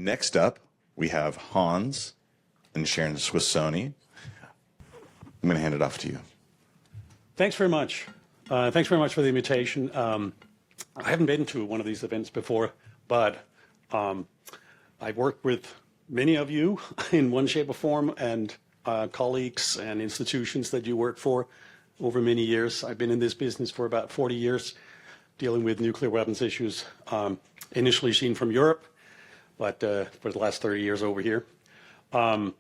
Next up, we have Hans and Sharon Squassoni. I'm going to hand it off to you. Thanks very much. Thanks very much for the invitation. I haven't been to one of these events before, but I've worked with many of you in one shape or form, and colleagues and institutions that you work for over many years. I've been in this business for about 40 years, dealing with nuclear weapons issues, initially seen from Europe, but for the last 30 years over here. I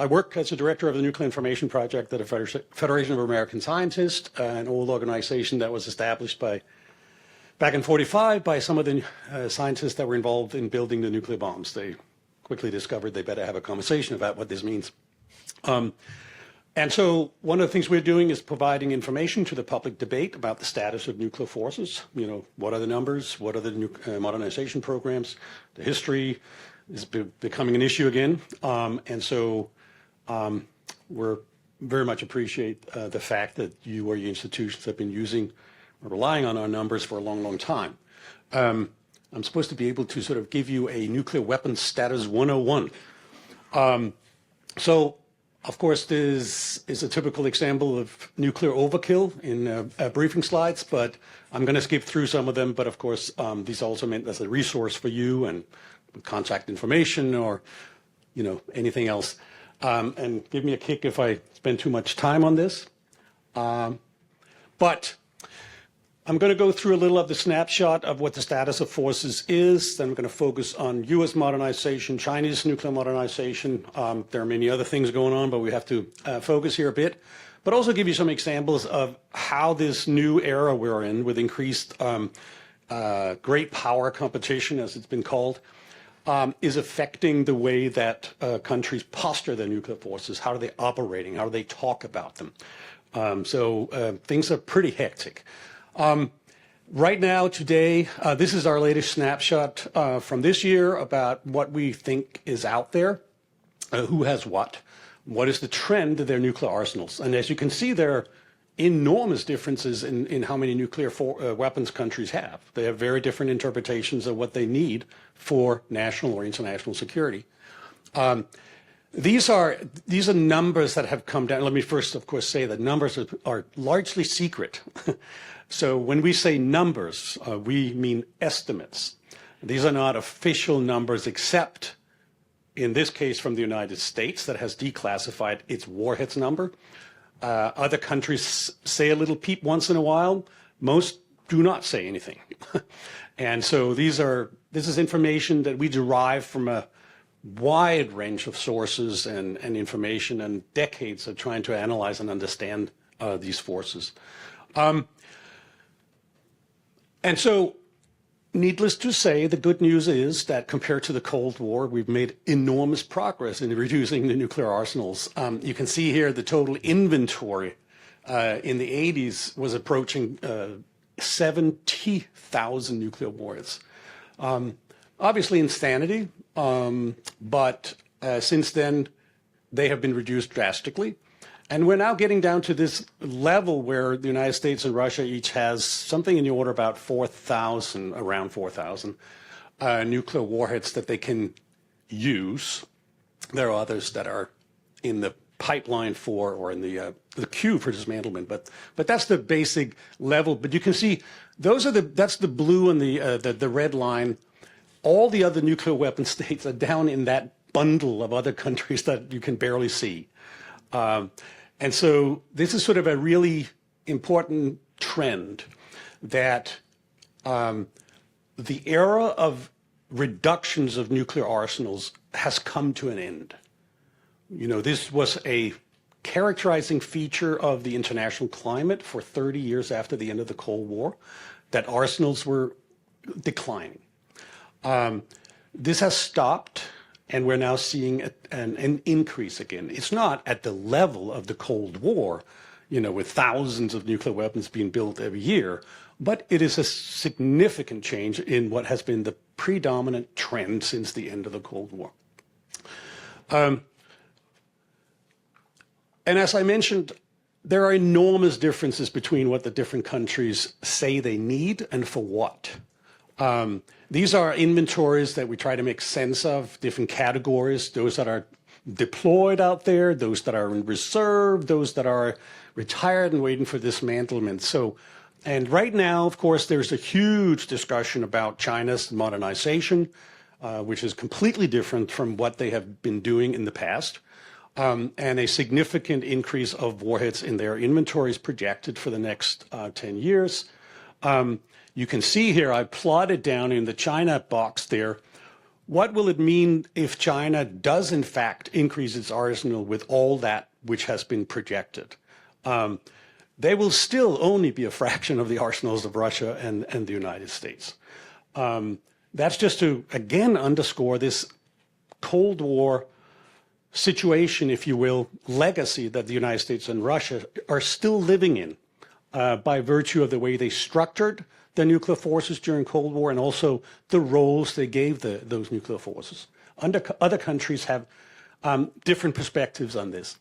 work as a director of the Nuclear Information Project at the Federation of American Scientists, an old organization that was established back in '45 by some of the scientists that were involved in building the nuclear bombs. They quickly discovered they better have a conversation about what this means. And so one of the things we're doing is providing information to the public debate about the status of nuclear forces. You know, what are the numbers? What are the modernization programs? The history is becoming an issue again. We're very much appreciate the fact that you or your institutions have been using or relying on our numbers for a long, long time. I'm supposed to be able to sort of give you a nuclear weapons status 101. Of course, this is a typical example of nuclear overkill in briefing slides, but I'm going to skip through some of them. But of course, these also meant as a resource for you and contact information or, you know, anything else. And give me a kick if I spend too much time on this. But I'm going to go through a little of the snapshot of what the status of forces is. Then I'm going to focus on U.S. modernization, Chinese nuclear modernization. There are many other things going on, but we have to focus here a bit. But also give you some examples of how this new era we're in with increased great power competition, as it's been called, is affecting the way that countries posture their nuclear forces. How are they operating? How do they talk about them? Things are pretty hectic. Right now, today, this is our latest snapshot from this year about what we think is out there, who has what is the trend of their nuclear arsenals. And as you can see, there are enormous differences in how many nuclear weapons countries have. They have very different interpretations of what they need for national or international security. These are numbers that have come down. Let me first, of course, say that numbers are largely secret. So when we say numbers, we mean estimates. These are not official numbers, except in this case from the United States that has declassified its warheads number. Other countries say a little peep once in a while. Most do not say anything. And so this is information that we derive from a wide range of sources and information and decades of trying to analyze and understand these forces. And so, needless to say, the good news is that compared to the Cold War, we've made enormous progress in reducing the nuclear arsenals. You can see here the total inventory in the 80s was approaching 70,000 nuclear warheads. Obviously insanity, but since then they have been reduced drastically. And we're now getting down to this level where the United States and Russia each has something in the order about 4,000, around 4,000 nuclear warheads that they can use. There are others that are in the pipeline for or in the queue for dismantlement, but that's the basic level. But you can see that's the blue and the red line. All the other nuclear weapon states are down in that bundle of other countries that you can barely see. And so this is sort of a really important trend that the era of reductions of nuclear arsenals has come to an end. You know, this was a characterizing feature of the international climate for 30 years after the end of the Cold War, that arsenals were declining. This has stopped, and we're now seeing an increase again. It's not at the level of the Cold War, you know, with thousands of nuclear weapons being built every year, but it is a significant change in what has been the predominant trend since the end of the Cold War. And as I mentioned, there are enormous differences between what the different countries say they need and for what. These are inventories that we try to make sense of, different categories, those that are deployed out there, those that are in reserve, those that are retired and waiting for dismantlement. So, and right now, of course, there's a huge discussion about China's modernization, which is completely different from what they have been doing in the past, and a significant increase of warheads in their inventories projected for the next 10 years. You can see here, I plotted down in the China box there, what will it mean if China does in fact increase its arsenal with all that which has been projected? They will still only be a fraction of the arsenals of Russia and the United States. That's just to, again, underscore this Cold War situation, if you will, legacy that the United States and Russia are still living in by virtue of the way they structured the nuclear forces during Cold War and also the roles they gave those nuclear forces. Other countries have different perspectives on this.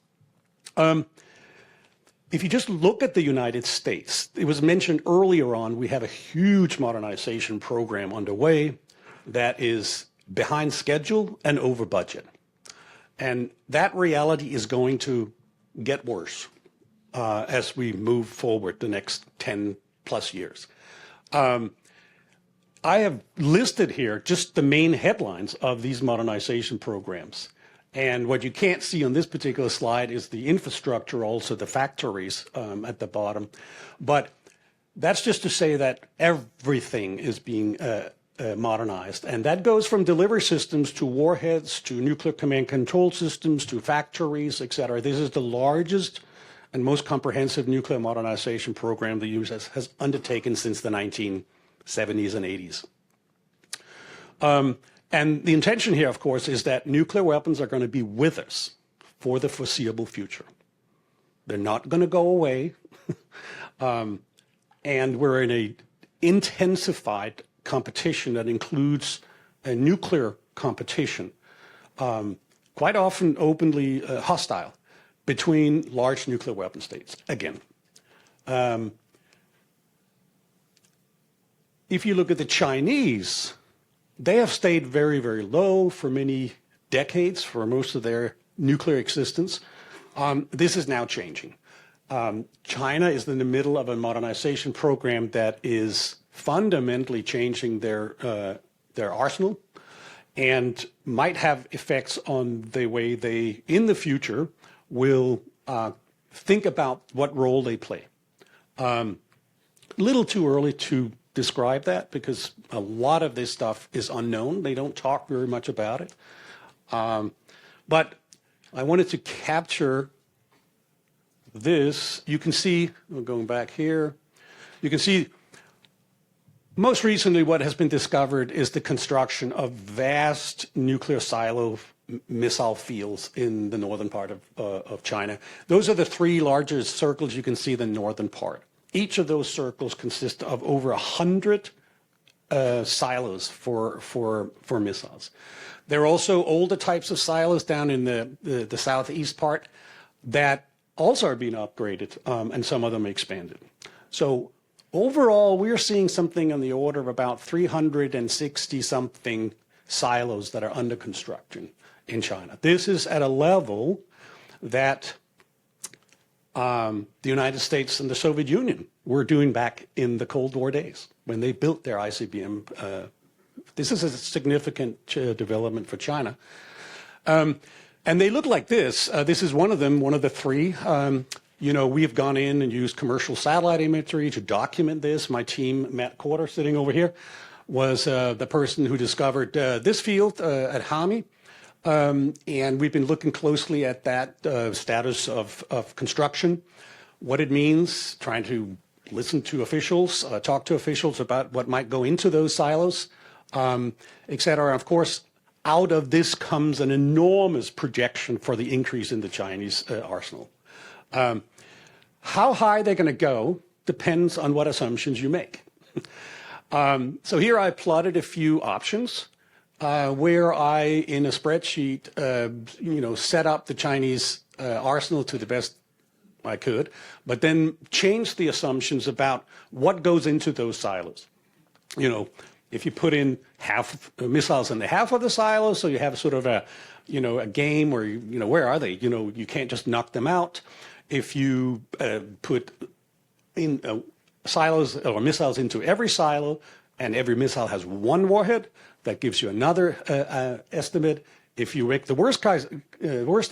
If you just look at the United States, it was mentioned earlier on, we have a huge modernization program underway that is behind schedule and over budget. And that reality is going to get worse as we move forward the next 10 plus years. I have listed here just the main headlines of these modernization programs. And what you can't see on this particular slide is the infrastructure, also the factories at the bottom. But that's just to say that everything is being modernized. And that goes from delivery systems to warheads, to nuclear command control systems, to factories, et cetera. This is the largest and most comprehensive nuclear modernization program the U.S. has undertaken since the 1970s and 80s. And the intention here, of course, is that nuclear weapons are going to be with us for the foreseeable future. They're not going to go away. And we're in an intensified competition that includes a nuclear competition, quite often openly hostile, between large nuclear weapon states, again. If you look at the Chinese, they have stayed very, very low for many decades, for most of their nuclear existence. This is now changing. China is in the middle of a modernization program that is fundamentally changing their arsenal and might have effects on the way they, in the future, will think about what role they play. A little too early to describe that because a lot of this stuff is unknown. They don't talk very much about it. But I wanted to capture this. You can see, going back here, you can see most recently what has been discovered is the construction of vast nuclear silo missile fields in the northern part of China. Those are the three largest circles you can see, the northern part. Each of those circles consists of over 100 silos for missiles. There are also older types of silos down in the southeast part that also are being upgraded, and some of them expanded. So overall, we're seeing something on the order of about 360-something silos that are under construction in China. This is at a level that the United States and the Soviet Union were doing back in the Cold War days when they built their ICBM. This is a significant development for China. And they look like this. This is one of them, one of the three. You know, we've gone in and used commercial satellite imagery to document this. My team, Matt Corder, sitting over here, was the person who discovered this field at Hami. And we've been looking closely at that status of construction, what it means, trying to listen to officials, talk to officials about what might go into those silos, et cetera. Of course, out of this comes an enormous projection for the increase in the Chinese arsenal. How high they're going to go depends on what assumptions you make. So here I plotted a few options. Where I, in a spreadsheet, set up the Chinese arsenal to the best I could, but then changed the assumptions about what goes into those silos. You know, if you put in missiles in the half of the silo, so you have sort of a game where, where are they? You can't just knock them out. If you put in silos or missiles into every silo, and every missile has one warhead, that gives you another estimate. If you make the worst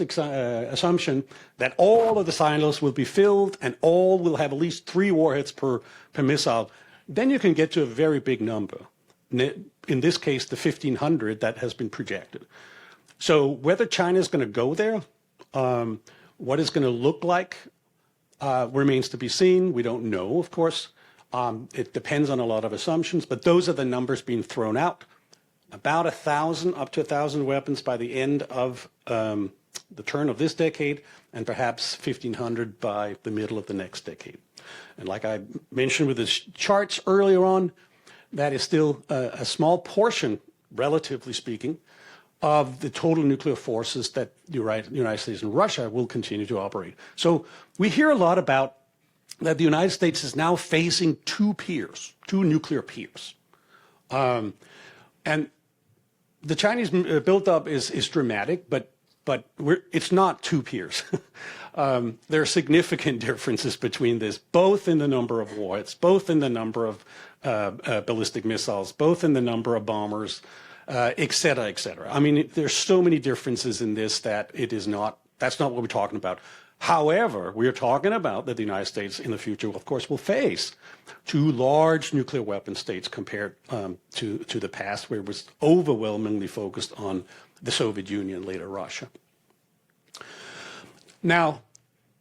assumption that all of the silos will be filled and all will have at least 3 warheads per missile, then you can get to a very big number. In this case, the 1,500 that has been projected. So whether China is going to go there, what it's going to look like remains to be seen. We don't know, of course. It depends on a lot of assumptions, but those are the numbers being thrown out. About 1,000, up to 1,000 weapons by the end of the turn of this decade, and perhaps 1,500 by the middle of the next decade. And like I mentioned with the charts earlier on, that is still a small portion, relatively speaking, of the total nuclear forces that the United States and Russia will continue to operate. So we hear a lot about that the United States is now facing 2 nuclear peers. And the Chinese buildup is dramatic, but it's not 2 peers. There are significant differences between this, both in the number of warheads, both in the number of ballistic missiles, both in the number of bombers, et cetera, et cetera. I mean, there's so many differences in this that that's not what we're talking about. However, we are talking about that the United States in the future, of course, will face 2 large nuclear weapon states compared to the past, where it was overwhelmingly focused on the Soviet Union, later Russia. Now,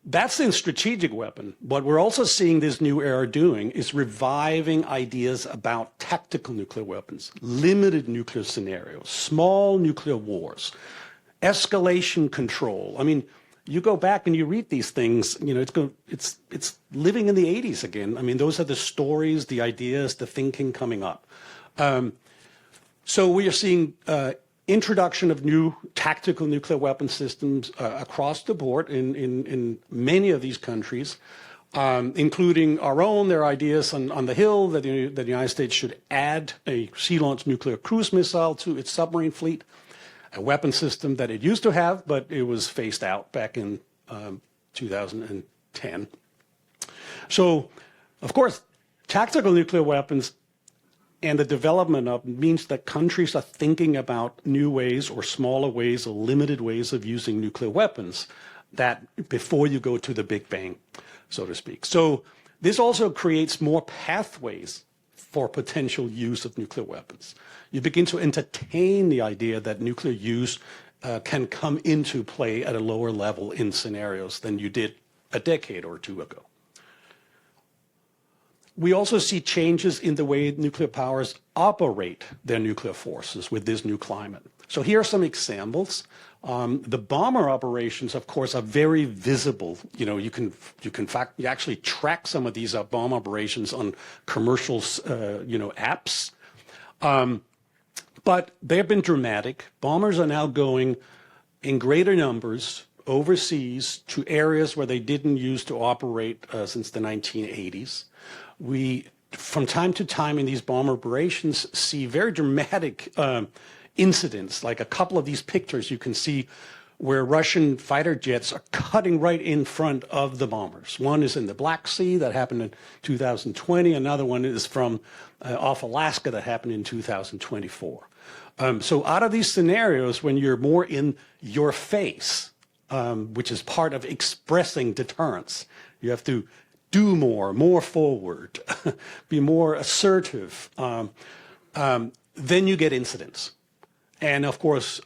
that's in strategic weapon. What we're also seeing this new era doing is reviving ideas about tactical nuclear weapons, limited nuclear scenarios, small nuclear wars, escalation control. I mean, you go back and you read these things, it's living in the 80s again. I mean, those are the stories, the ideas, the thinking coming up. So we are seeing introduction of new tactical nuclear weapon systems across the board in many of these countries, including our own. There are ideas on the Hill that the United States should add a sea-launched nuclear cruise missile to its submarine fleet, a weapon system that it used to have, but it was phased out back in 2010. So, of course, tactical nuclear weapons and the development of means that countries are thinking about new ways or smaller ways or limited ways of using nuclear weapons that before you go to the Big Bang, so to speak. So this also creates more pathways for potential use of nuclear weapons. You begin to entertain the idea that nuclear use can come into play at a lower level in scenarios than you did a decade or 2 ago. We also see changes in the way nuclear powers operate their nuclear forces with this new climate. So here are some examples. The bomber operations, of course, are very visible. You can actually track some of these bomb operations on commercial, apps. But they've been dramatic. Bombers are now going in greater numbers overseas to areas where they didn't used to operate since the 1980s. We, from time to time in these bomb operations, see very dramatic incidents, like a couple of these pictures you can see where Russian fighter jets are cutting right in front of the bombers. One is in the Black Sea that happened in 2020. Another one is from off Alaska that happened in 2024. So out of these scenarios, when you're more in your face, which is part of expressing deterrence, you have to do more forward, be more assertive, then you get incidents. And of course,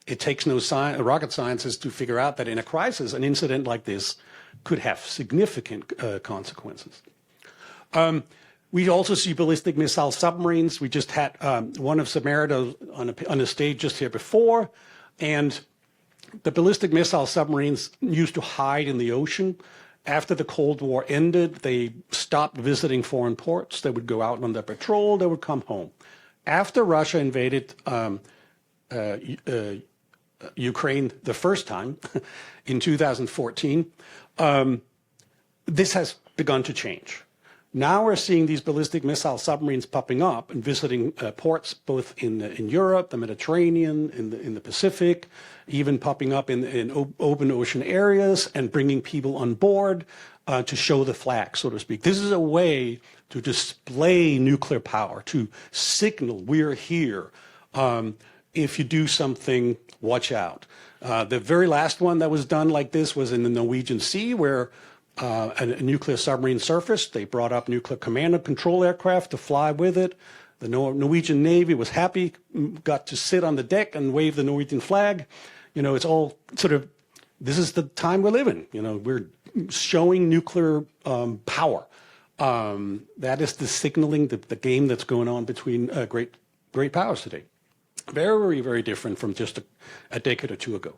it takes no rocket scientists to figure out that in a crisis, an incident like this could have significant consequences. We also see ballistic missile submarines. We just had one of Samaritan on a stage just here before, and the ballistic missile submarines used to hide in the ocean. After the Cold War ended, they stopped visiting foreign ports. They would go out on their patrol. They would come home. After Russia invaded Ukraine the first time in 2014, this has begun to change. Now we're seeing these ballistic missile submarines popping up and visiting ports both in Europe, the Mediterranean, in the Pacific, even popping up in open ocean areas and bringing people on board to show the flag, so to speak. This is a way to display nuclear power, to signal we're here. If you do something, watch out. The very last one that was done like this was in the Norwegian Sea, where a nuclear submarine surfaced. They brought up nuclear command and control aircraft to fly with it. The Norwegian Navy was happy, got to sit on the deck and wave the Norwegian flag. You know, it's all sort of, this is the time we live in. You know, we're showing nuclear power. That is the signaling, the game that's going on between great powers today. Very, very different from just a decade or two ago.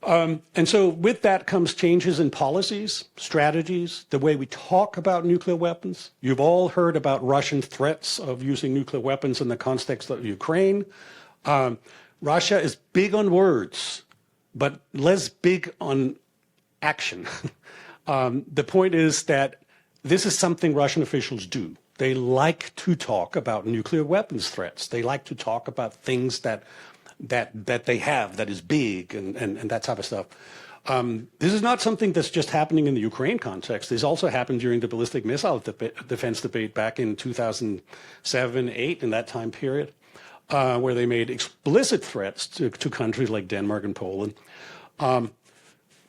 And so with that comes changes in policies, strategies, the way we talk about nuclear weapons. You've all heard about Russian threats of using nuclear weapons in the context of Ukraine. Russia is big on words, but less big on action. The point is that this is something Russian officials do. They like to talk about nuclear weapons threats. They like to talk about things that they have that is big and that type of stuff. This is not something that's just happening in the Ukraine context. This also happened during the ballistic missile defense debate back in 2007, 8, in that time period, where they made explicit threats to countries like Denmark and Poland.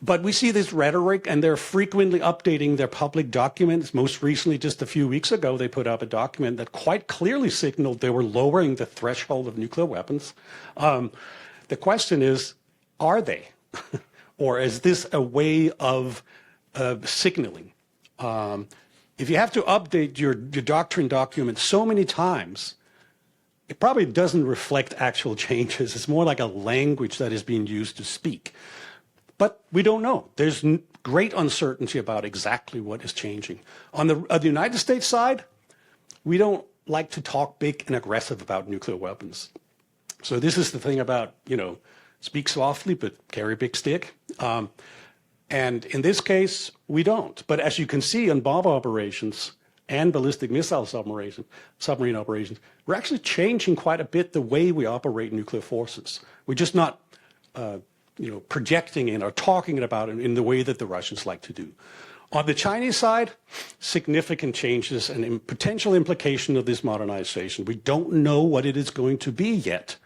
But we see this rhetoric, and they're frequently updating their public documents. Most recently, just a few weeks ago, they put up a document that quite clearly signaled they were lowering the threshold of nuclear weapons. The question is, are they? Or is this a way of signaling? If you have to update your doctrine document so many times, it probably doesn't reflect actual changes. It's more like a language that is being used to speak. But we don't know. There's great uncertainty about exactly what is changing. On the United States side, we don't like to talk big and aggressive about nuclear weapons. So this is the thing about, you know, speak softly but carry a big stick. And in this case, we don't. But as you can see on bomb operations and ballistic missile submarine operations, we're actually changing quite a bit the way we operate nuclear forces. We're just not projecting it or talking about it in the way that the Russians like to do. On the Chinese side, significant changes and potential implication of this modernization. We don't know what it is going to be yet.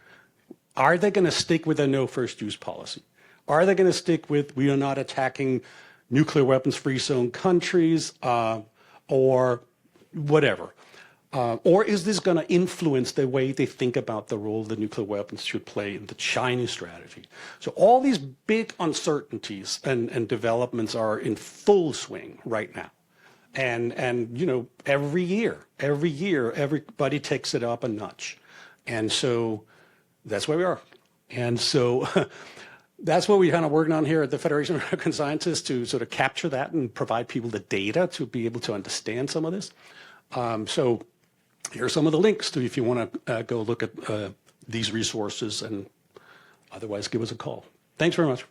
Are they going to stick with a no first use policy? Are they going to stick with we are not attacking nuclear weapons free zone countries or whatever? Or is this going to influence the way they think about the role the nuclear weapons should play in the Chinese strategy? So all these big uncertainties and developments are in full swing right now. And you know, every year, everybody takes it up a notch. And so that's where we are. And so that's what we're kind of working on here at the Federation of American Scientists, to sort of capture that and provide people the data to be able to understand some of this. So here are some of the links to if you want to go look at these resources, and otherwise give us a call. Thanks very much.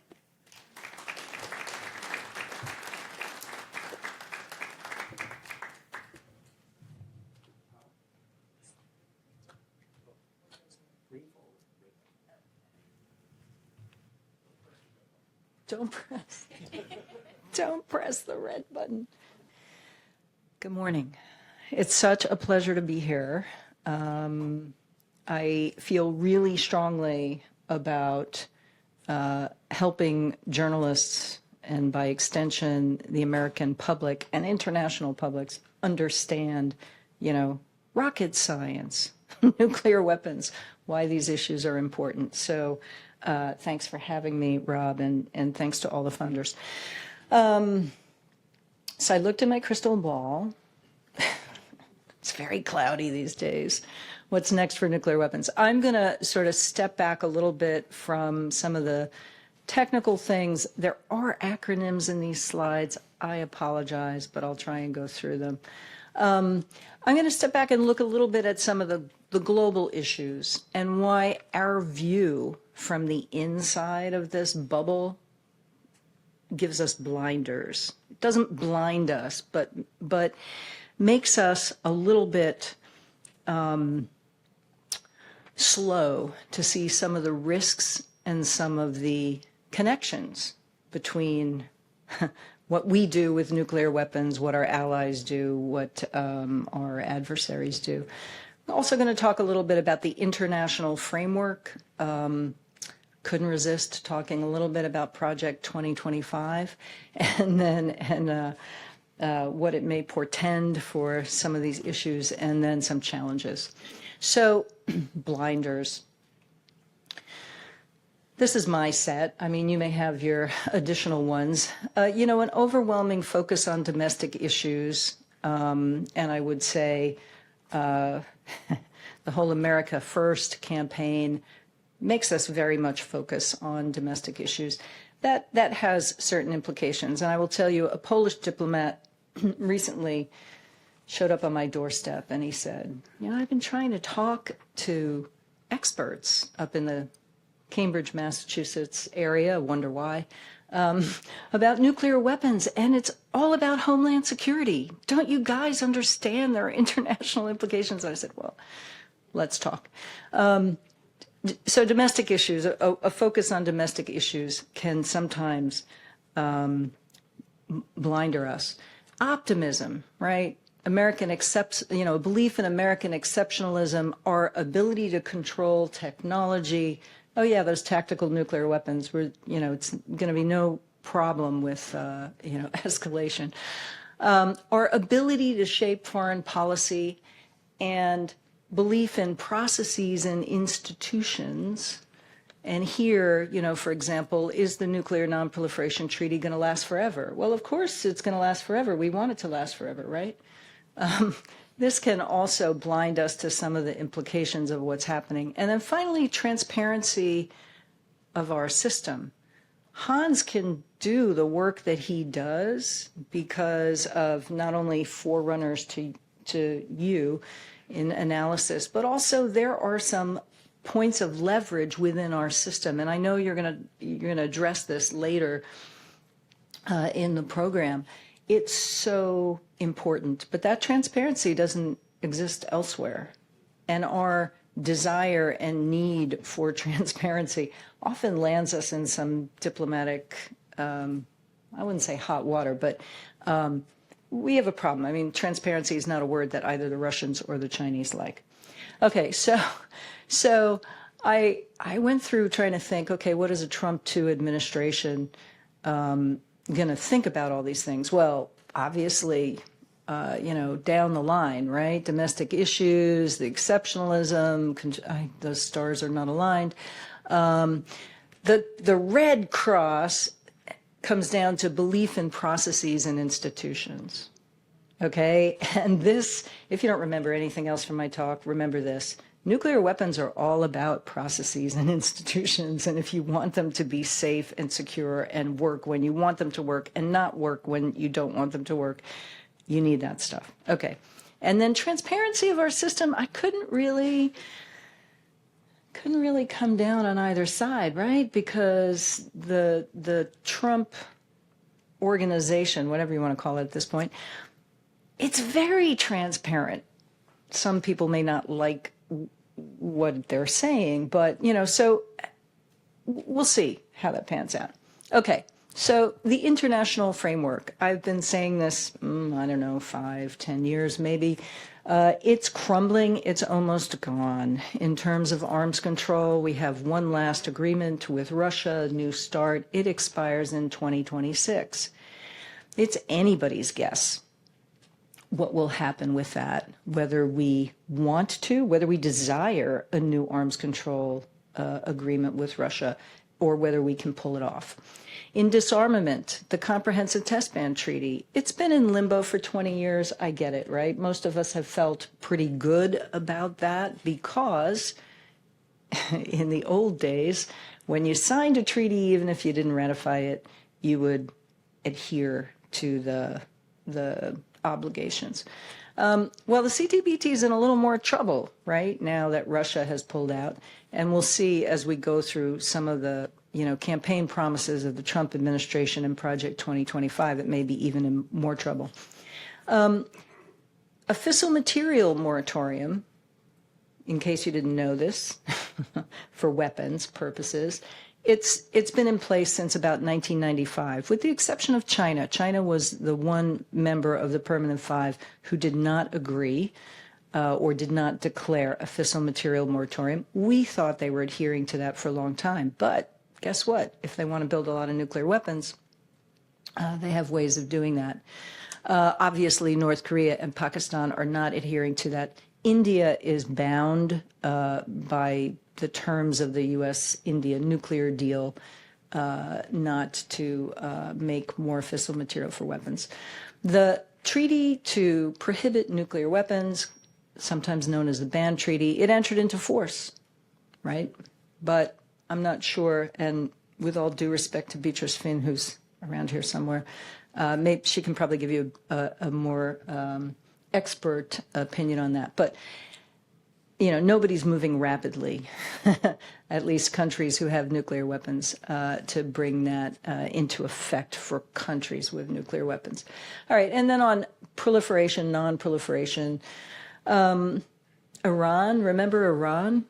Don't press the red button. Good morning. It's such a pleasure to be here. I feel really strongly about helping journalists, and by extension, the American public and international publics, understand, you know, rocket science, nuclear weapons, why these issues are important. So thanks for having me, Rob, and thanks to all the funders. So I looked at my crystal ball. It's very cloudy these days. What's next for nuclear weapons? I'm going to sort of step back a little bit from some of the technical things. There are acronyms in these slides. I apologize, but I'll try and go through them. I'm going to step back and look a little bit at some of the global issues and why our view from the inside of this bubble gives us blinders. It doesn't blind us, but makes us a little bit slow to see some of the risks and some of the connections between what we do with nuclear weapons, what our allies do, what our adversaries do. I'm also going to talk a little bit about the international framework. Couldn't resist talking a little bit about Project 2025 and what it may portend for some of these issues, and then some challenges. So, blinders. This is my set. I mean, you may have your additional ones. You know, an overwhelming focus on domestic issues, and I would say the whole America First campaign makes us very much focus on domestic issues. That has certain implications. And I will tell you, a Polish diplomat recently showed up on my doorstep and he said, you know, I've been trying to talk to experts up in the Cambridge, Massachusetts area, I wonder why, about nuclear weapons, and it's all about homeland security. Don't you guys understand there are international implications? I said, well, let's talk. So domestic issues, a focus on domestic issues can sometimes blinder us. Optimism, right? American a belief in American exceptionalism, our ability to control technology. Oh yeah, those tactical nuclear weapons, it's going to be no problem with, escalation. Our ability to shape foreign policy and belief in processes and institutions. And here, for example, is the Nuclear Non-Proliferation Treaty going to last forever? Well, of course it's going to last forever. We want it to last forever, right? This can also blind us to some of the implications of what's happening. And then finally, transparency of our system. Hans can do the work that he does because of not only forerunners to you in analysis, but also there are some points of leverage within our system. And I know you're going to address this later in the program. It's so important, but that transparency doesn't exist elsewhere. And our desire and need for transparency often lands us in some diplomatic, I wouldn't say hot water, but we have a problem. I mean, transparency is not a word that either the Russians or the Chinese like. Okay, so I went through trying to think, okay, what is a Trump 2 administration going to think about all these things? Well, obviously, down the line, right? Domestic issues, the exceptionalism, those stars are not aligned. The Red Cross comes down to belief in processes and institutions, okay? And this, if you don't remember anything else from my talk, remember this. Nuclear weapons are all about processes and institutions, and if you want them to be safe and secure and work when you want them to work and not work when you don't want them to work, you need that stuff. Okay. And then transparency of our system, I couldn't really come down on either side, right? Because the Trump organization, whatever you want to call it at this point, it's very transparent. Some people may not like what they're saying, but, so we'll see how that pans out. Okay. So the international framework, I've been saying this, 5-10 years maybe. It's crumbling. It's almost gone. In terms of arms control, we have one last agreement with Russia, New START. It expires in 2026. It's anybody's guess what will happen with that, whether we want to, whether we desire a new arms control agreement with Russia, or whether we can pull it off. In disarmament, the Comprehensive Test Ban Treaty, it's been in limbo for 20 years. I get it, right? Most of us have felt pretty good about that because in the old days, when you signed a treaty, even if you didn't ratify it, you would adhere to the obligations. Well, the CTBT is in a little more trouble, right, now that Russia has pulled out. And we'll see as we go through some of the campaign promises of the Trump administration and Project 2025, it may be even in more trouble. A fissile material moratorium, in case you didn't know this, for weapons purposes, it's been in place since about 1995, with the exception of China. China was the one member of the Permanent Five who did not agree or did not declare a fissile material moratorium. We thought they were adhering to that for a long time. But guess what? If they want to build a lot of nuclear weapons, they have ways of doing that. Obviously, North Korea and Pakistan are not adhering to that. India is bound by the terms of the U.S.-India nuclear deal not to make more fissile material for weapons. The treaty to prohibit nuclear weapons, sometimes known as the Ban Treaty, it entered into force, right? But I'm not sure, and with all due respect to Beatrice Finn, who's around here somewhere, maybe she can probably give you a more expert opinion on that. But nobody's moving rapidly, at least countries who have nuclear weapons, to bring that into effect for countries with nuclear weapons. All right, and then on proliferation, non-proliferation, Iran, remember Iran?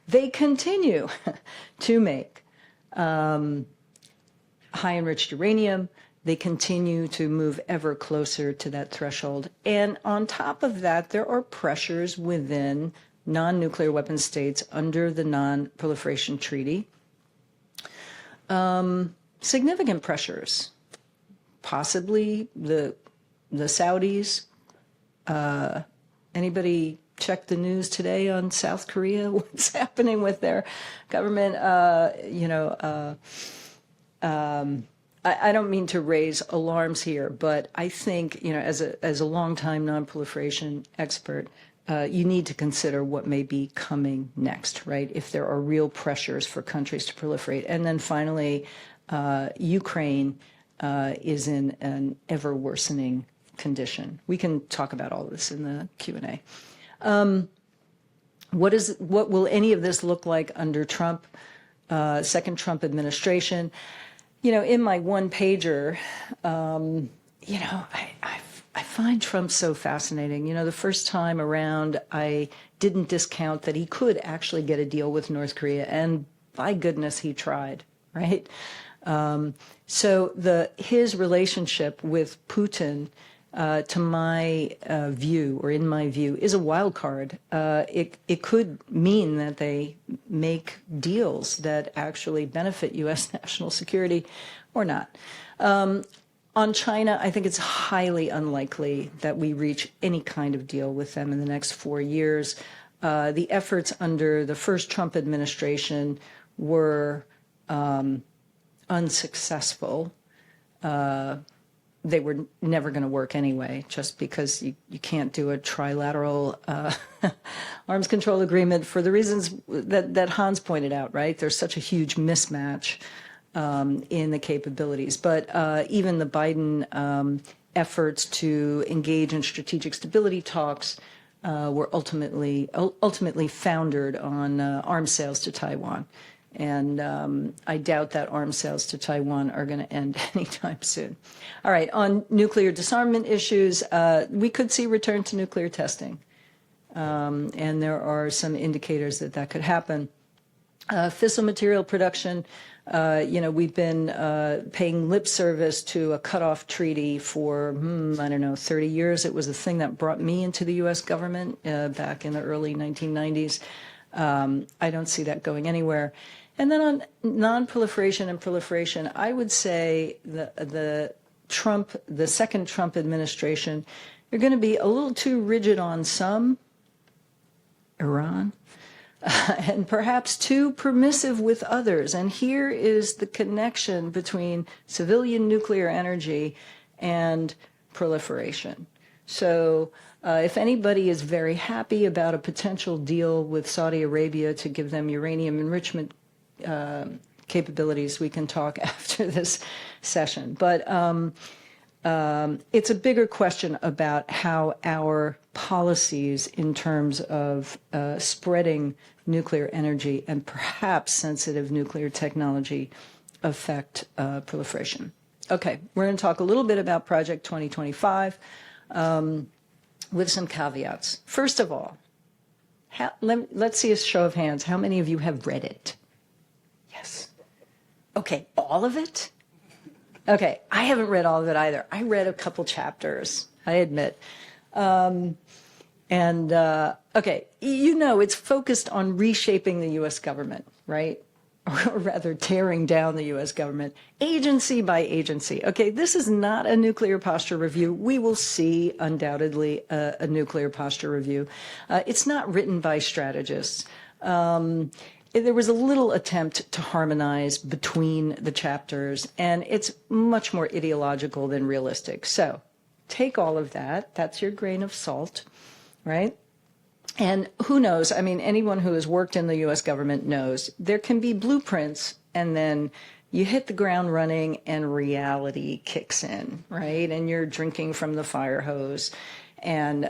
They continue to make high-enriched uranium. They continue to move ever closer to that threshold. And on top of that, there are pressures within non-nuclear weapon states under the Non-Proliferation Treaty. Significant pressures. Possibly the Saudis. Anybody check the news today on South Korea? What's happening with their government? I don't mean to raise alarms here, but I think, as a longtime non-proliferation expert, you need to consider what may be coming next, right? If there are real pressures for countries to proliferate. And then finally, Ukraine is in an ever worsening condition. We can talk about all of this in the Q&A. What will any of this look like under Trump, second Trump administration? In my one-pager, I find Trump so fascinating. The first time around, I didn't discount that he could actually get a deal with North Korea, and by goodness, he tried, right? So his relationship with Putin, to my view, or in my view, is a wild card. It could mean that they make deals that actually benefit U.S. national security or not. On China, I think it's highly unlikely that we reach any kind of deal with them in the next 4 years. The efforts under the first Trump administration were unsuccessful. They were never going to work anyway, just because you can't do a trilateral arms control agreement for the reasons that Hans pointed out, right? There's such a huge mismatch in the capabilities. But even the Biden efforts to engage in strategic stability talks were ultimately foundered on arms sales to Taiwan. And I doubt that arms sales to Taiwan are going to end anytime soon. All right, on nuclear disarmament issues, we could see return to nuclear testing. And there are some indicators that could happen. Fissile material production, we've been paying lip service to a cutoff treaty for, 30 years. It was the thing that brought me into the U.S. government back in the early 1990s. I don't see that going anywhere. And then on non-proliferation and proliferation, I would say the second Trump administration, you're going to be a little too rigid on some, Iran, and perhaps too permissive with others. And here is the connection between civilian nuclear energy and proliferation. So if anybody is very happy about a potential deal with Saudi Arabia to give them uranium enrichment capabilities, we can talk after this session. But it's a bigger question about how our policies in terms of spreading nuclear energy and perhaps sensitive nuclear technology affect proliferation. Okay, we're going to talk a little bit about Project 2025 with some caveats. First of all, let's see a show of hands. How many of you have read it? Yes. Okay, all of it? Okay, I haven't read all of it either. I read a couple chapters, I admit. Okay, you know, it's focused on reshaping the U.S. government, right? Or rather tearing down the U.S. government, agency by agency. Okay, this is not a nuclear posture review. We will see, undoubtedly, a nuclear posture review. It's not written by strategists. There was a little attempt to harmonize between the chapters, and it's much more ideological than realistic. So take all of that. That's your grain of salt, right? And who knows? I mean, anyone who has worked in the U.S. government knows there can be blueprints, and then you hit the ground running and reality kicks in, right? And you're drinking from the fire hose. And,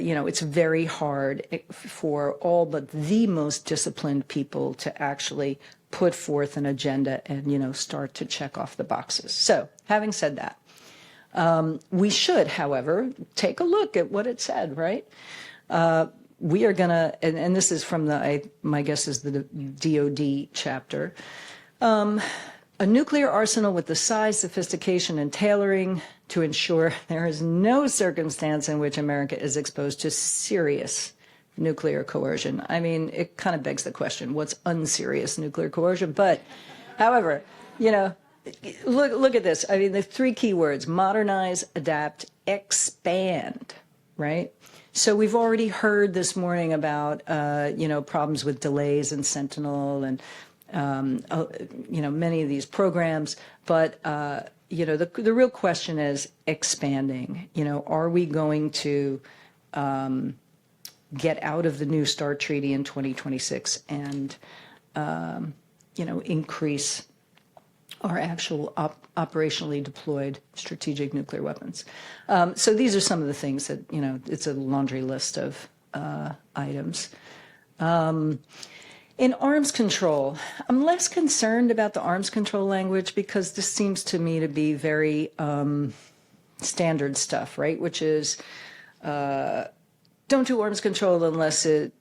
you know, it's very hard for all but the most disciplined people to actually put forth an agenda and, you know, start to check off the boxes. So having said that, we should, however, take a look at what it said, right? We are going to, and this is from my guess is the DOD chapter, a nuclear arsenal with the size, sophistication, and tailoring to ensure there is no circumstance in which America is exposed to serious nuclear coercion. I mean, it kind of begs the question, what's unserious nuclear coercion? But, however, you know, look at this. I mean, the three key words: modernize, adapt, expand, right? So we've already heard this morning about, you know, problems with delays in Sentinel and, you know, many of these programs. But, you know, the real question is expanding. You know, are we going to get out of the New START treaty in 2026 and, you know, increase our actual operationally deployed strategic nuclear weapons? So these are some of the things that, you know, it's a laundry list of items. In arms control, I'm less concerned about the arms control language because this seems to me to be very standard stuff, right? Which is don't do arms control unless it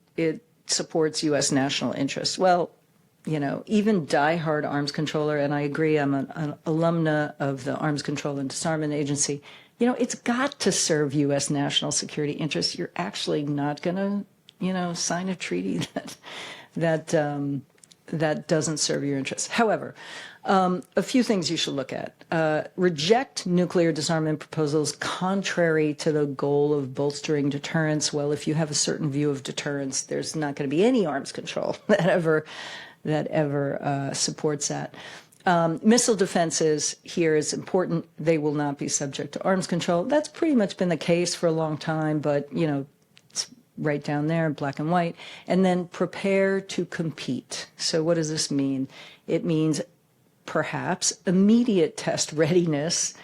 supports U.S. national interests. Well, you know, even diehard arms controller, and I agree, I'm an alumna of the Arms Control and Disarmament Agency, you know, it's got to serve U.S. national security interests. You're actually not going to, you know, sign a treaty that doesn't serve your interests. However, a few things you should look at. Reject nuclear disarmament proposals contrary to the goal of bolstering deterrence. Well, if you have a certain view of deterrence, there's not going to be any arms control that ever supports that. Missile defenses here is important. They will not be subject to arms control. That's pretty much been the case for a long time, but, you know, it's right down there in black and white. And then prepare to compete. So what does this mean? It means perhaps immediate test readiness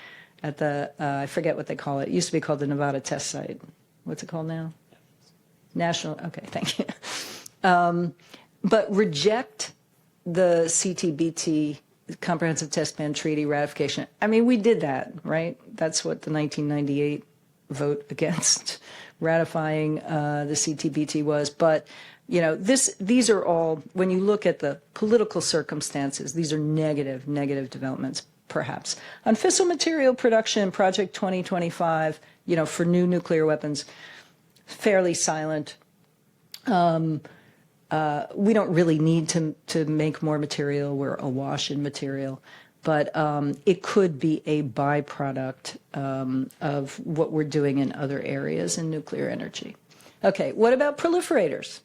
at the, I forget what they call it. It used to be called the Nevada Test Site. What's it called now? National, okay, thank you. But reject the CTBT, Comprehensive Test Ban Treaty ratification. I mean, we did that, right? That's what the 1998 vote against ratifying the CTBT was. But, you know, these are all, when you look at the political circumstances, these are negative developments, perhaps. On fissile material production, Project 2025, you know, for new nuclear weapons, fairly silent. We don't really need to make more material. We're awash in material. But it could be a byproduct of what we're doing in other areas in nuclear energy. Okay, what about proliferators?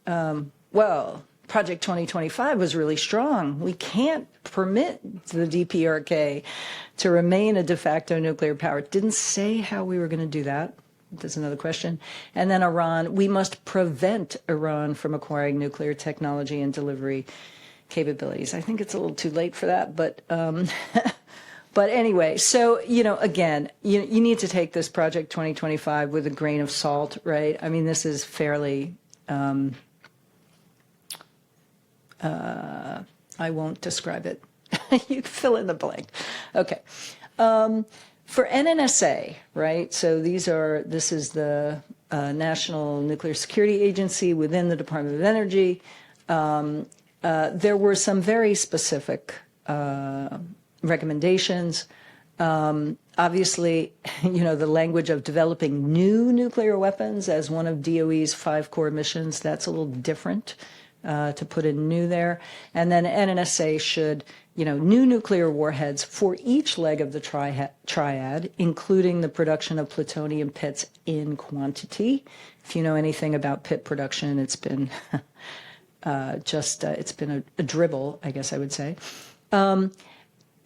Well, Project 2025 was really strong. We can't permit the DPRK to remain a de facto nuclear power. It didn't say how we were going to do that. That's another question. And then Iran, we must prevent Iran from acquiring nuclear technology and delivery capabilities. I think it's a little too late for that, but But anyway, so, again, you need to take this Project 2025 with a grain of salt, right? I mean, this is fairly, I won't describe it. You can fill in the blank. Okay. For NNSA, right? So this is the National Nuclear Security Agency within the Department of Energy. There were some very specific recommendations. Obviously, the language of developing new nuclear weapons as one of DOE's 5 core missions, that's a little different to put in new there. And then NNSA should, new nuclear warheads for each leg of the triad, including the production of plutonium pits in quantity. If you know anything about pit production, it's been it's been a dribble, I guess I would say.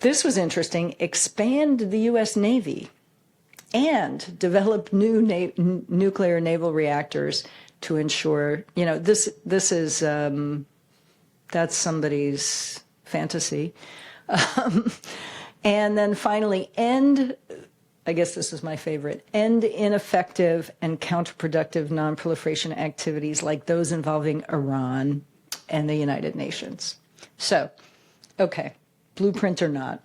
This was interesting. Expand the U.S. Navy and develop new nuclear naval reactors to ensure, this is, that's somebody's fantasy. And then finally, I guess this is my favorite, end ineffective and counterproductive non-proliferation activities like those involving Iran and the United Nations. So, okay, blueprint or not.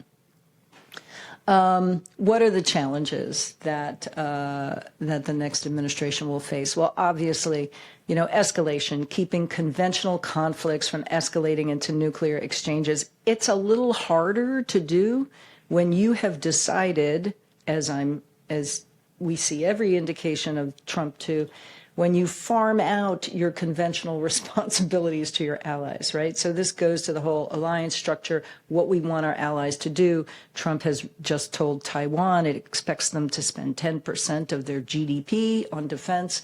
What are the challenges that the next administration will face? Well, obviously, escalation, keeping conventional conflicts from escalating into nuclear exchanges. It's a little harder to do when you have decided, as we see every indication of Trump too, when you farm out your conventional responsibilities to your allies, right? So this goes to the whole alliance structure, what we want our allies to do. Trump has just told Taiwan it expects them to spend 10% of their GDP on defense,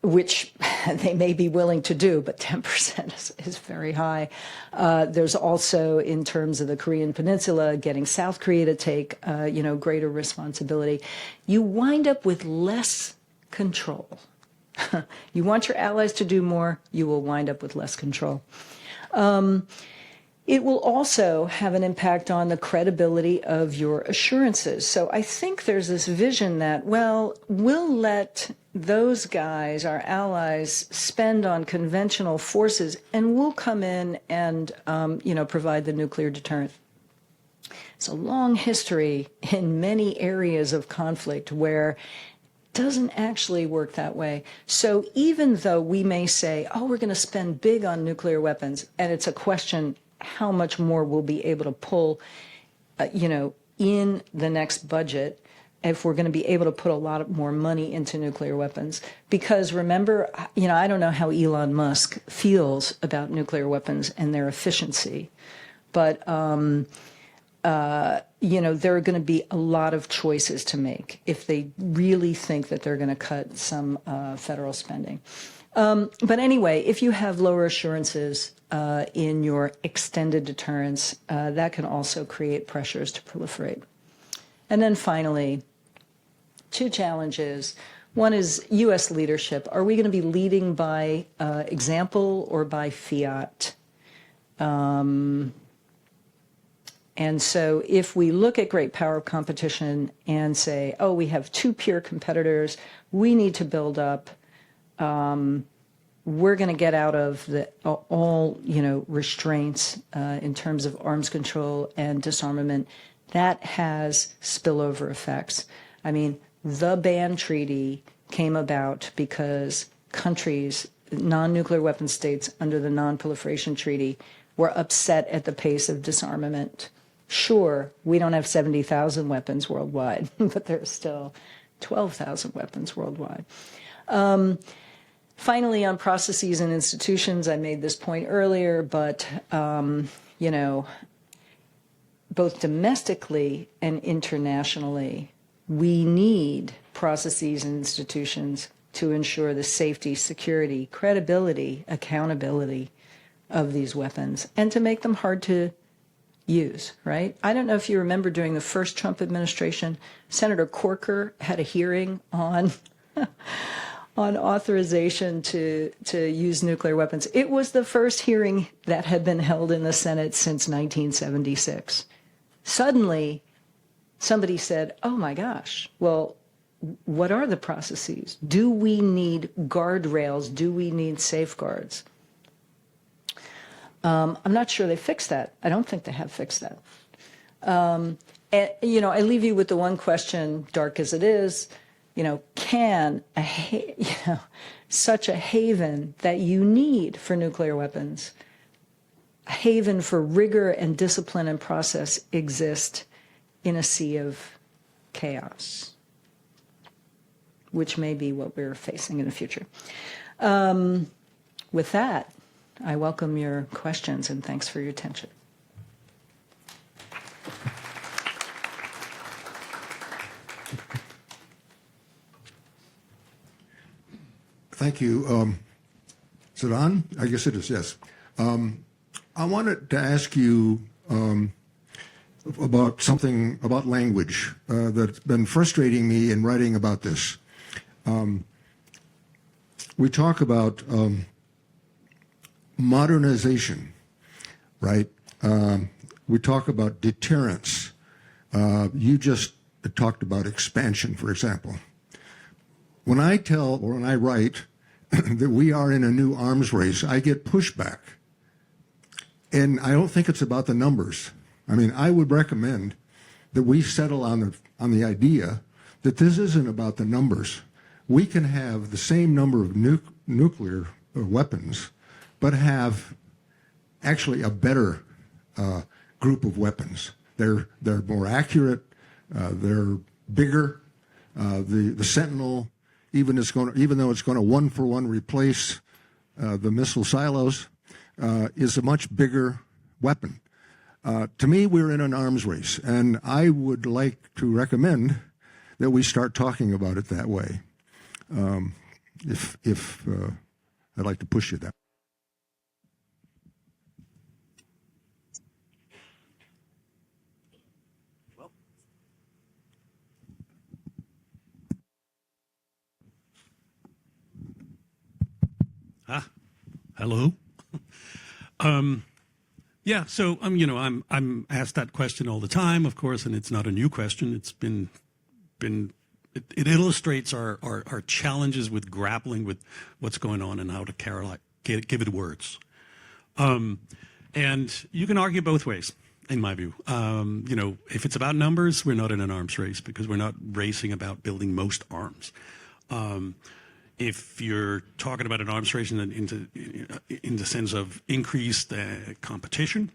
which they may be willing to do, but 10% is very high. There's also, in terms of the Korean Peninsula, getting South Korea to take, greater responsibility. You wind up with less control. You want your allies to do more, you will wind up with less control. It will also have an impact on the credibility of your assurances. So I think there's this vision that, well, we'll let those guys, our allies, spend on conventional forces, and we'll come in and, provide the nuclear deterrent. It's a long history in many areas of conflict where it doesn't actually work that way. So even though we may say, oh, we're going to spend big on nuclear weapons, and it's a question how much more we'll be able to pull, in the next budget, if we're going to be able to put a lot more money into nuclear weapons. Because remember, I don't know how Elon Musk feels about nuclear weapons and their efficiency, but, there are going to be a lot of choices to make if they really think that they're going to cut some federal spending. But anyway, if you have lower assurances in your extended deterrence, that can also create pressures to proliferate. And then finally, 2 challenges. One is U.S. leadership. Are we going to be leading by example or by fiat? And so if we look at great power competition and say, oh, we have 2 peer competitors, we need to build up, we're going to get out of all restraints in terms of arms control and disarmament. That has spillover effects. I mean, the ban treaty came about because countries, non-nuclear weapon states under the Non-Proliferation Treaty, were upset at the pace of disarmament. Sure, we don't have 70,000 weapons worldwide, but there's still 12,000 weapons worldwide. Finally, on processes and institutions, I made this point earlier, but, both domestically and internationally, we need processes and institutions to ensure the safety, security, credibility, accountability of these weapons and to make them hard to use, right? I don't know if you remember during the first Trump administration, Senator Corker had a hearing on on authorization to use nuclear weapons. It was the first hearing that had been held in the Senate since 1976. Suddenly, somebody said, oh my gosh, well, what are the processes? Do we need guardrails? Do we need safeguards? I'm not sure they fixed that. I don't think they have fixed that. And, you know, I leave you with the one question, dark as it is, you know, can such a haven that you need for nuclear weapons, a haven for rigor and discipline and process, exist in a sea of chaos, which may be what we're facing in the future. With that, I welcome your questions and thanks for your attention. Thank you. Is it on? I guess it is, yes. I wanted to ask you about something about language that's been frustrating me in writing about this. We talk about modernization, right? We talk about deterrence. You just talked about expansion, for example. When I tell or when I write that we are in a new arms race, I get pushback. And I don't think it's about the numbers. I mean, I would recommend that we settle on the idea that this isn't about the numbers. We can have the same number of nuclear weapons, but have actually a better group of weapons. They're more accurate. They're bigger. The Sentinel, even though it's going to one-for-one replace the missile silos, is a much bigger weapon. To me, we're in an arms race, and I would like to recommend that we start talking about it that way. If I'd like to push you that. Hello. Yeah. So you know, I'm asked that question all the time, of course, and it's not a new question. It's been it illustrates our challenges with grappling with what's going on and how to give it words. And you can argue both ways, in my view. You know, if it's about numbers, we're not in an arms race because we're not racing about building most arms. If you're talking about an arms race in the sense of increased competition,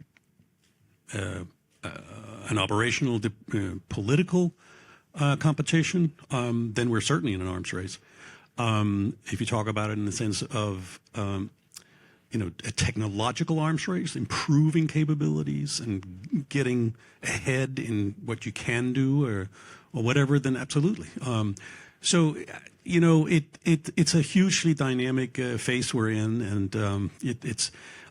an operational, political competition, then we're certainly in an arms race. If you talk about it in the sense of you know, a technological arms race, improving capabilities and getting ahead in what you can do or whatever, then absolutely. So, you know, it's a hugely dynamic phase we're in, and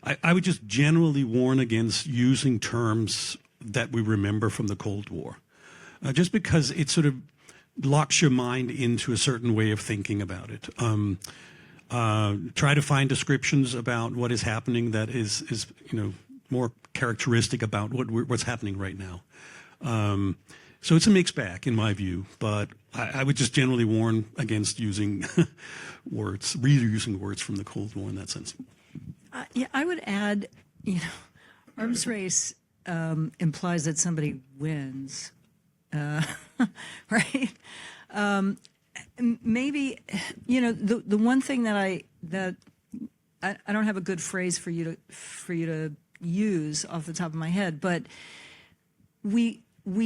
I would just generally warn against using terms that we remember from the Cold War, just because it sort of locks your mind into a certain way of thinking about it. Try to find descriptions about what is happening that is you know, more characteristic about what's happening right now. So it's a mixed bag, in my view, but I would just generally warn against using words, reusing words from the Cold War in that sense. Yeah, I would add, you know, arms race implies that somebody wins, right? Maybe, you know, the one thing that I don't have a good phrase for you to use off the top of my head, but we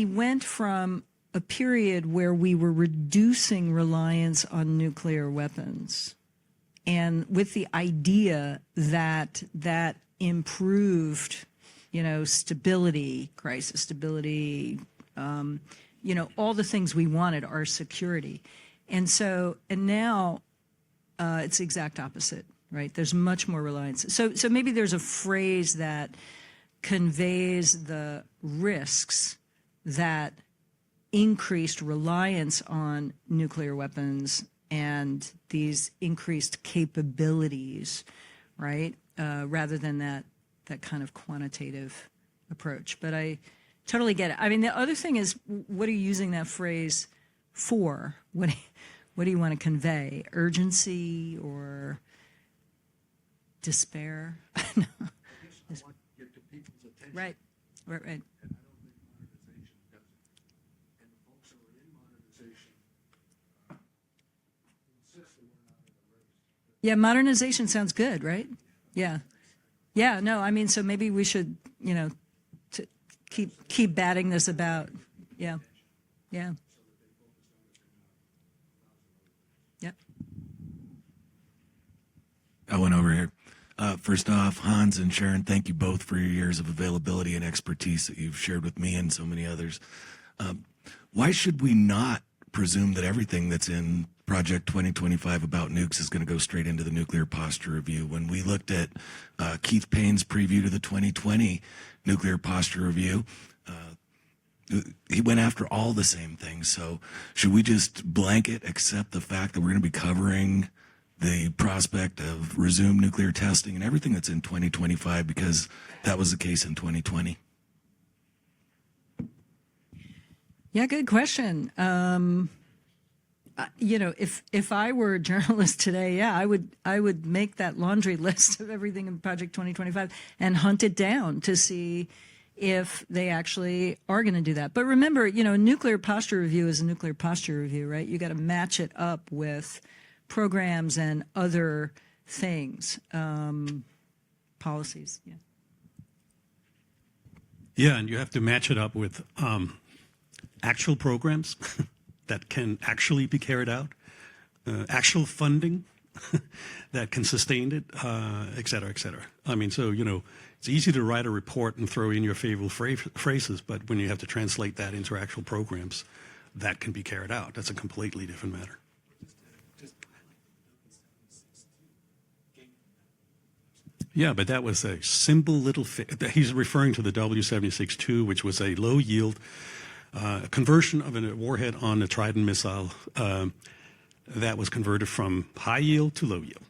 went from a period where we were reducing reliance on nuclear weapons, and with the idea that that improved, you know, stability, crisis stability, you know, all the things we wanted, our security. And now it's the exact opposite, right? There's much more reliance. So maybe there's a phrase that conveys the risks that increased reliance on nuclear weapons and these increased capabilities, right? Rather than that kind of quantitative approach. But I totally get it. I mean, the other thing is, what are you using that phrase for? What do you want to convey? Urgency or despair? No. Right. Right. Yeah, modernization sounds good, right? Yeah. Yeah, no, I mean, so maybe we should, keep batting this about. Yeah. Yeah. Yep. I went over here. First off, Hans and Sharon, thank you both for your years of availability and expertise that you've shared with me and so many others. Why should we not presume that everything that's in Project 2025 about nukes is going to go straight into the nuclear posture review? When we looked at Keith Payne's preview to the 2020 nuclear posture review, he went after all the same things. So should we just blanket accept the fact that we're going to be covering the prospect of resumed nuclear testing and everything that's in 2025 because that was the case in 2020? Yeah, good question. If I were a journalist today, yeah, I would make that laundry list of everything in Project 2025 and hunt it down to see if they actually are going to do that. But remember, a nuclear posture review is a nuclear posture review, right? You got to match it up with programs and other things, policies. Yeah. Yeah, and you have to match it up with actual programs that can actually be carried out, actual funding that can sustain it, et cetera, et cetera. I mean, so, it's easy to write a report and throw in your favorite phrases, but when you have to translate that into actual programs that can be carried out, that's a completely different matter. Yeah, but that was a simple little he's referring to the W76-2, which was a low yield conversion of a warhead on a Trident missile that was converted from high yield to low yield.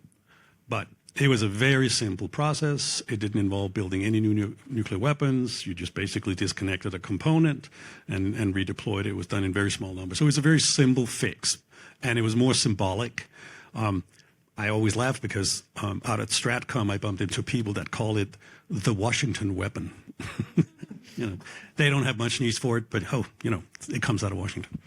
But it was a very simple process. It didn't involve building any new nuclear weapons. You just basically disconnected a component and redeployed it. It was done in very small numbers. So it was a very simple fix, and it was more symbolic. I always laugh because out at Stratcom, I bumped into people that call it the Washington weapon. They don't have much use for it, but it comes out of Washington.